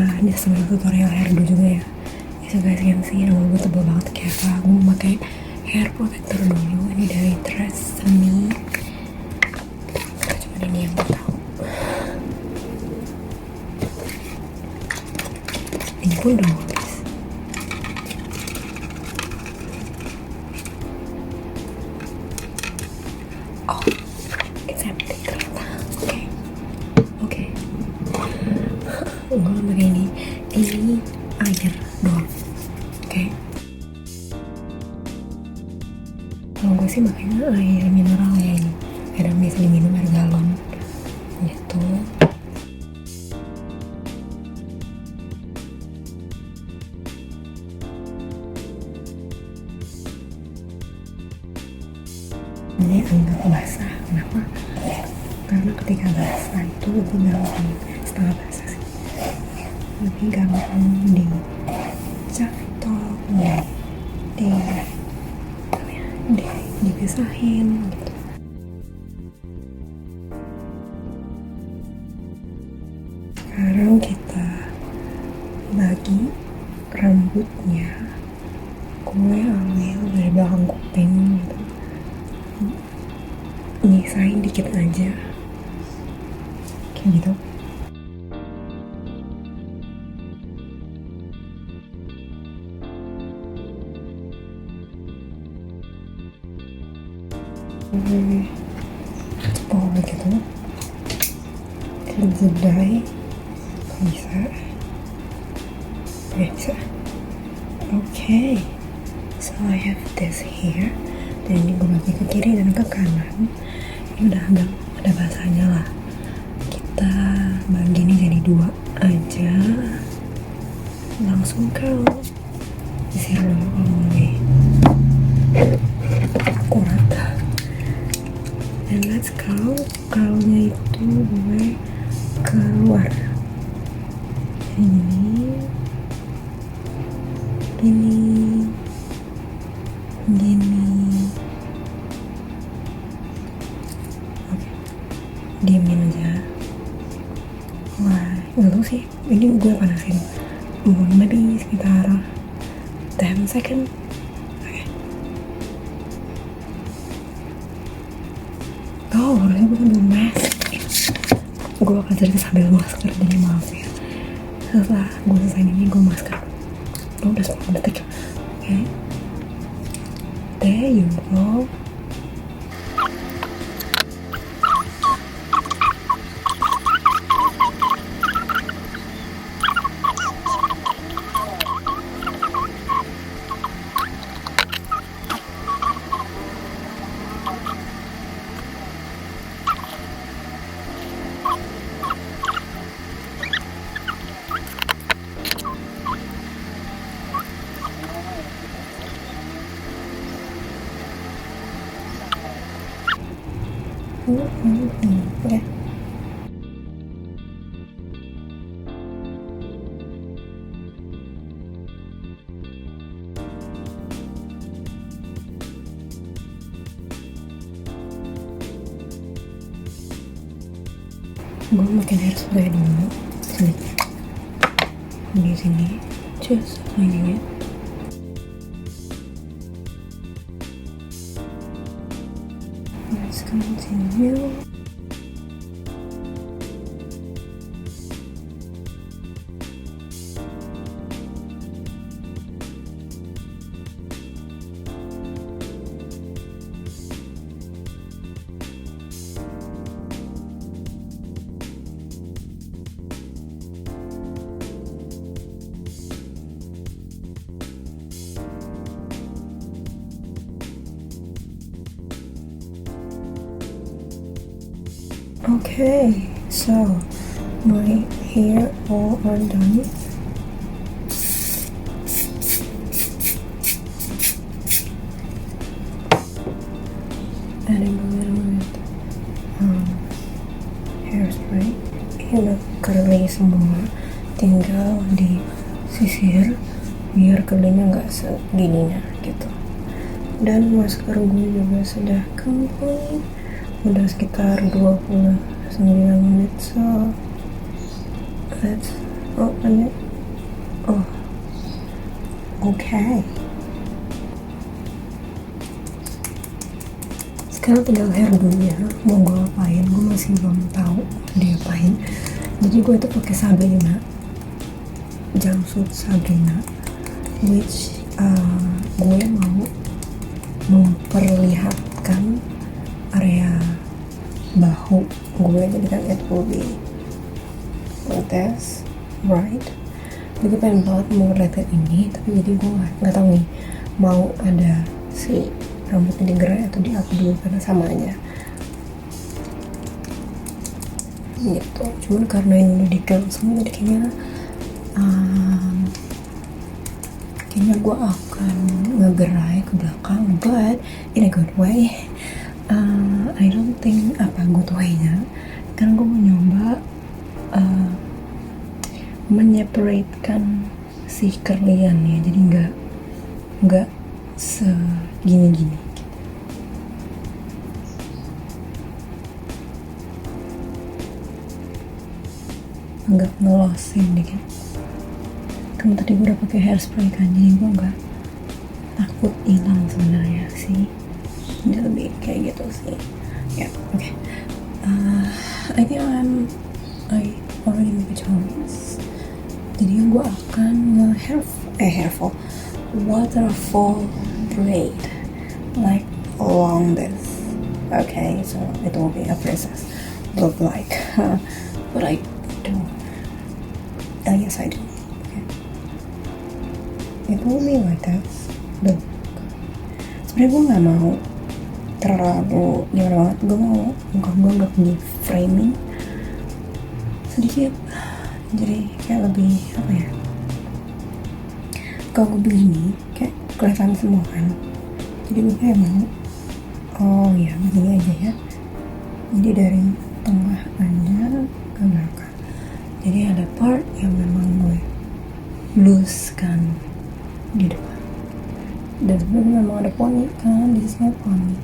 Ini sebagai tutorial Hairdo juga ya. So guys, kan sih rambut gue tebal banget kayak apa. Gue mau pakai hair protector dulu. Ini dari Tresemme. Cuma ini yang gue tahu. Ini pun udah habis. Oh, it's empty ternyata. Oke. Gue gak pakai ini. Ini air doang. Oke. Kalau gue sih makanya air mineral ya ini. Air yang biasa diminum, air galon gitu. Ini agak basah. Kenapa? Karena ketika basah itu gue gampang, setengah basah sih, lebih gampang dicatok, dipisahin gitu. Sekarang kita bagi rambutnya. Gue ambil dari belakang kuping gitu, nyisain dikit aja kayak gitu. Cepol gitu, kedai bisa. Oke. So I have this here, dan ini gue bagi ke kiri dan ke kanan. Ini udah basahnya lah. Kita bagi ini jadi 2 aja. Langsung kau sisir dulu kalau mulai akurat. Dan let's go. Kalnya itu gue keluar. Ini gini. Oke. Diemin aja. Wah, gak tau sih. Ini gue panasin. Maybe sekitar 10 second. Oke. Oh, harusnya gue belum mask. Gue akan cari sambil masker, jadi maaf ya. Setelah gue selesai ini, gue masker. Udah 10 detik. Oke. There you go. Ya. Gue makin hairspray dulu. Di sini, just like it. Let's continue. Okay, so my hair all are done. Adding a little bit hairspray. Ini udah curly semua, tinggal disisir biar curlynya nggak segininya gitu. Dan masker gue juga sudah complete. Udah sekitar 29 menit, so let's Oh, ada. Oh, oke. Sekarang tinggal hairdo-nya mau gue apain, gue masih belum tahu diapain. Jadi gue itu pakai Sabrina, jumpsuit Sabrina, which gue mau memperlihatkan area bahu gue, jadi kan it will be like this, right? Jadi gue pengen banget memperlihatkan ini, tapi jadi gue nggak tahu nih mau ada si rambutnya digerai atau di up dulu karena sama aja gitu. Cuman karena ini udah di-curl semua, jadi kayaknya gue akan ngegerai ke belakang, but in a good way. I don't think apa good way-nya, karena gue mau nyoba menyeparatekan si kalian ya, jadi nggak segini-gini gitu. Agak ngelosin dikit. Kan tadi gue udah pakai hairspray kan, jadi gue nggak takut hilang sebenarnya sih. Jadi lebih kayak gitu sih. Ya, oke. I think I already make a choice. Jadi gue akan hairfall waterfall braid like along this. Okay, so it will be a princess look like, but I don't. Yes, I do. Okay. It will be like that. Look. Sebenarnya gue nggak mau terlalu gimana banget. Gue mau muka gue nggak di framing sedikit, jadi kayak lebih apa ya, kalau gue begini kayak kelihatan semua kan, jadi gue kayak mau ya begini aja ya, jadi dari tengah aja ke belakang, jadi ada part yang memang gue loose kan di depan, dan sebenarnya memang ada poni kan di sini, poni.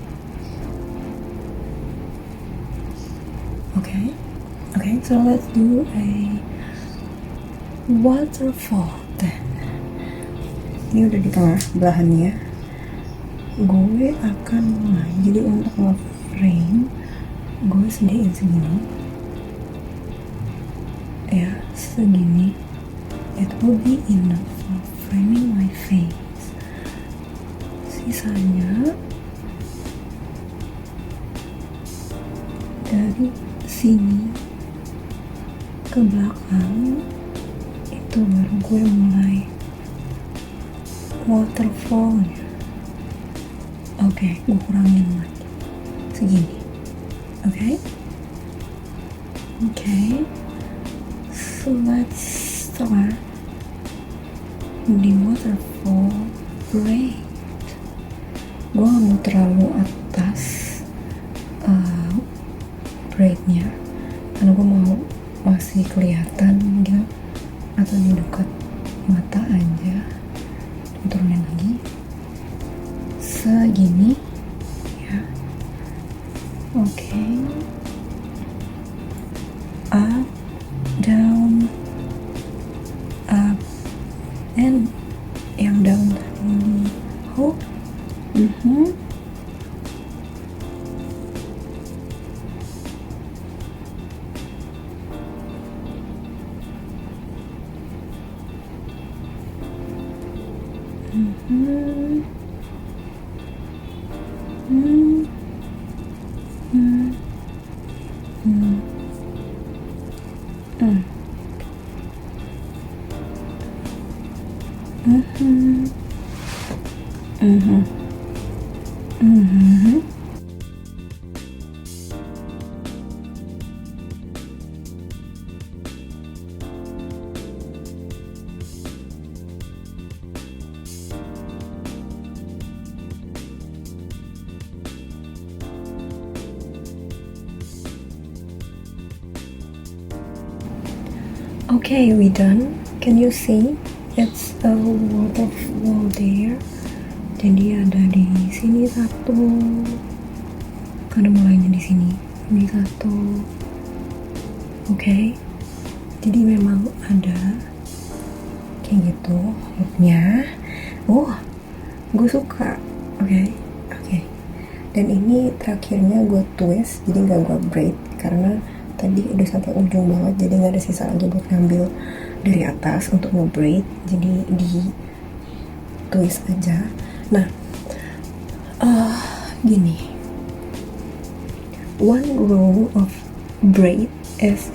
Okay, so let's do a waterfall then. Ini udah di tengah belahannya. Gue akan mulai. Jadi untuk nge-frame, gue sediain segini. Ya, segini. It will be enough for framing my face. Sisanya dari sini ke belakang itu baru gue mulai waterfall ya. Oke, gue kurangin lagi segini. Oke, so let's start di waterfall braid. Gue gak mau terlalu atas braidnya, karena gue mau masih kelihatan gitu, atau di dekat mata aja. Turunin lagi segini ya. Oke. Up, down, up, and yang down tadi di hold. Okay, we done. Can you see? It's a waterfall there. Jadi ada di sini satu, karena mulainya di sini. Ini satu. Okay. Jadi memang ada kayak gitu looknya. Gue suka. Oke. Dan ini terakhirnya gue twist, jadi nggak gue braid karena tadi udah sampai ujung banget, jadi nggak ada sisa lagi buat ngambil dari atas untuk nge-braid, jadi di twist aja. Nah, gini, one rule of braid is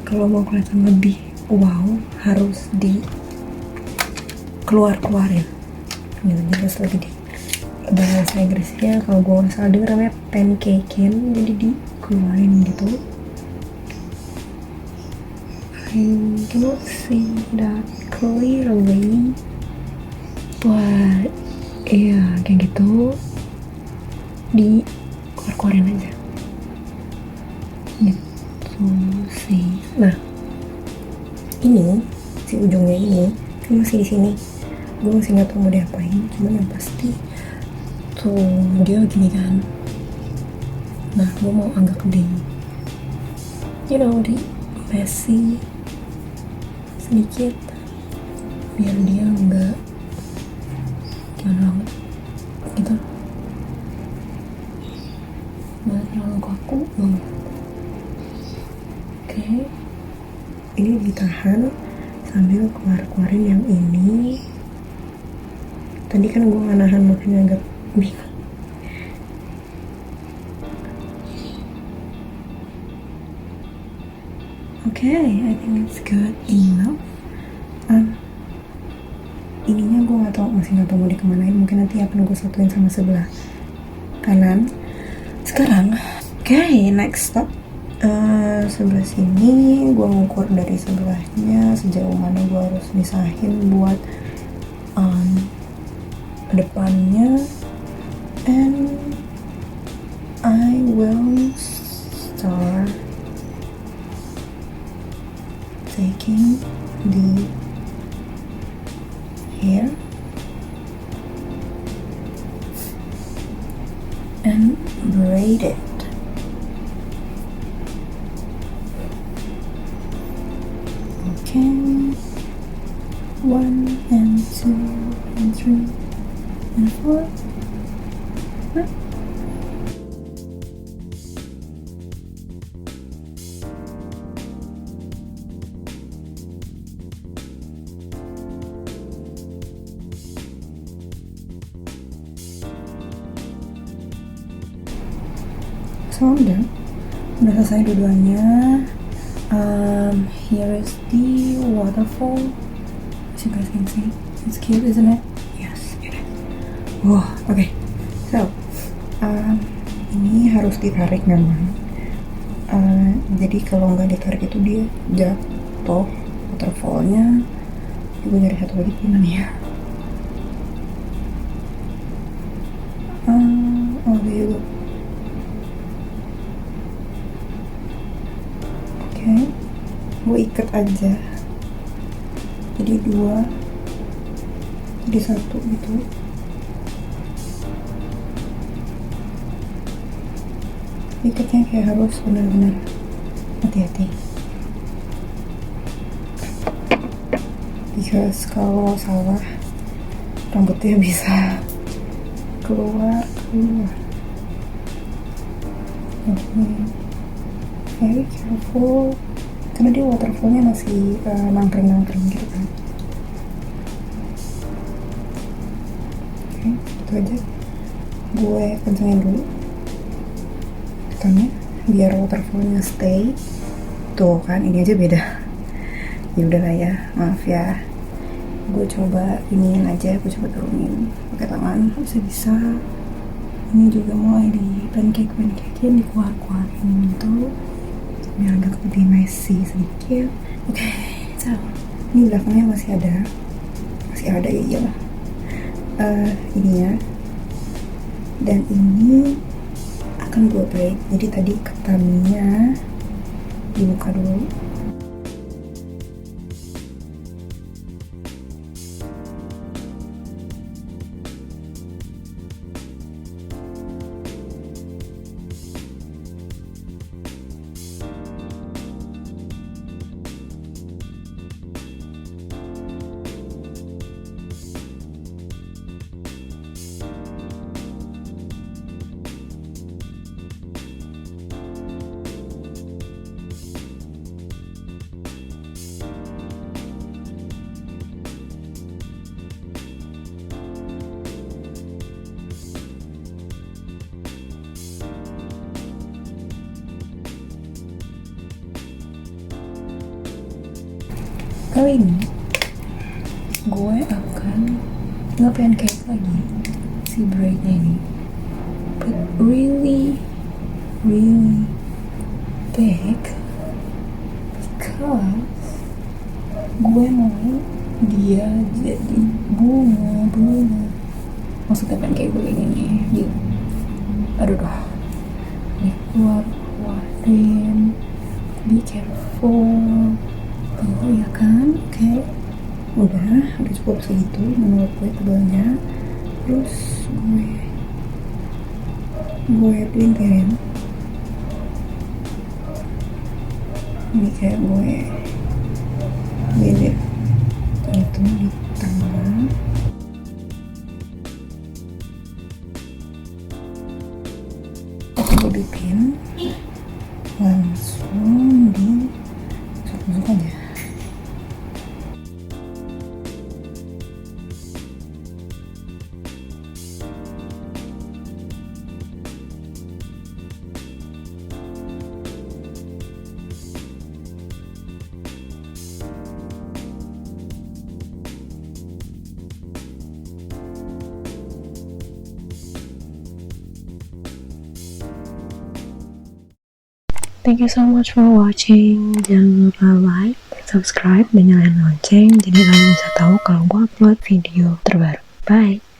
kalau mau kelihatan lebih wow harus di keluarin gitu, harus lagi di bahasa Inggrisnya kalau gue nggak salah denger namanya pancakein, jadi dikeluarin gitu. I cannot see that clearly, but iya kayak gitu, di keluarin aja gitu sih. Nah, ini si ujungnya ini kan masih di sini, gue masih nggak tahu mau diapain, cuman yang pasti tuh dia gini kan. Nah, gue mau agak di di messy sedikit biar dia nggak gimana banget gitu, nggak terlalu kaku banget. Oke, ini ditahan sambil keluarin yang ini. Tadi kan gue nggak nahan, makanya agak bingung. I think it's good enough. Ininya gue masih nggak tahu mau dikemanain, mungkin nanti akan gue satuin sama sebelah kanan. Sekarang, next step. Sebelah sini gue ngukur dari sebelahnya sejauh mana gue harus misahin buat depannya, and I will start taking the hair and braid it. Okay, 1 and 2 and 3 and 4. So udah selesai dua-duanya. Here is the waterfall. As you guys can see, it's cute, isn't it? Yes, it is. Okay. So, ini harus ditarik memang. Jadi kalau nggak ditarik itu dia jatuh waterfallnya. Gue nyari satu lagi gimana ya? There you go. Gue ikat aja, jadi 2 jadi 1 gitu. Ikatnya kayak harus benar-benar hati-hati, because kalau salah rambutnya bisa keluar. Very careful karena dia waterfallnya masih nangkring gitu kan. Itu aja, gue kencengin dulu tekannya biar waterfallnya stay. Tuh kan, ini aja beda. Ya udahlah ya, maaf ya. Gue coba iniin aja, gue coba turunin pakai tangan, bisa. Ini juga mulai di pancake-pancakein, dikeluarin gitu biar agak lebih messy sedikit. So ini belakangnya masih ada ya iyalah ininya, dan ini akan gue braid. Jadi tadi ketannya dibuka dulu. kali ini gue akan nggak pancake lagi si braidnya ini, but really big because gue mau dia jadi bunga, maksudnya pancake begini nih gitu. Aduh nih keluarin, be careful ya kan. Oke. Udah cukup segitu menurut gue tebalnya. Terus gue pelintirin ini, kayak gue lilit itu di tengah. Aku gue bikin langsung di tusuk aja. Thank you so much for watching. Jangan lupa like, subscribe, dan nyalain lonceng jadi kalian bisa tahu kalau gue upload video terbaru. Bye.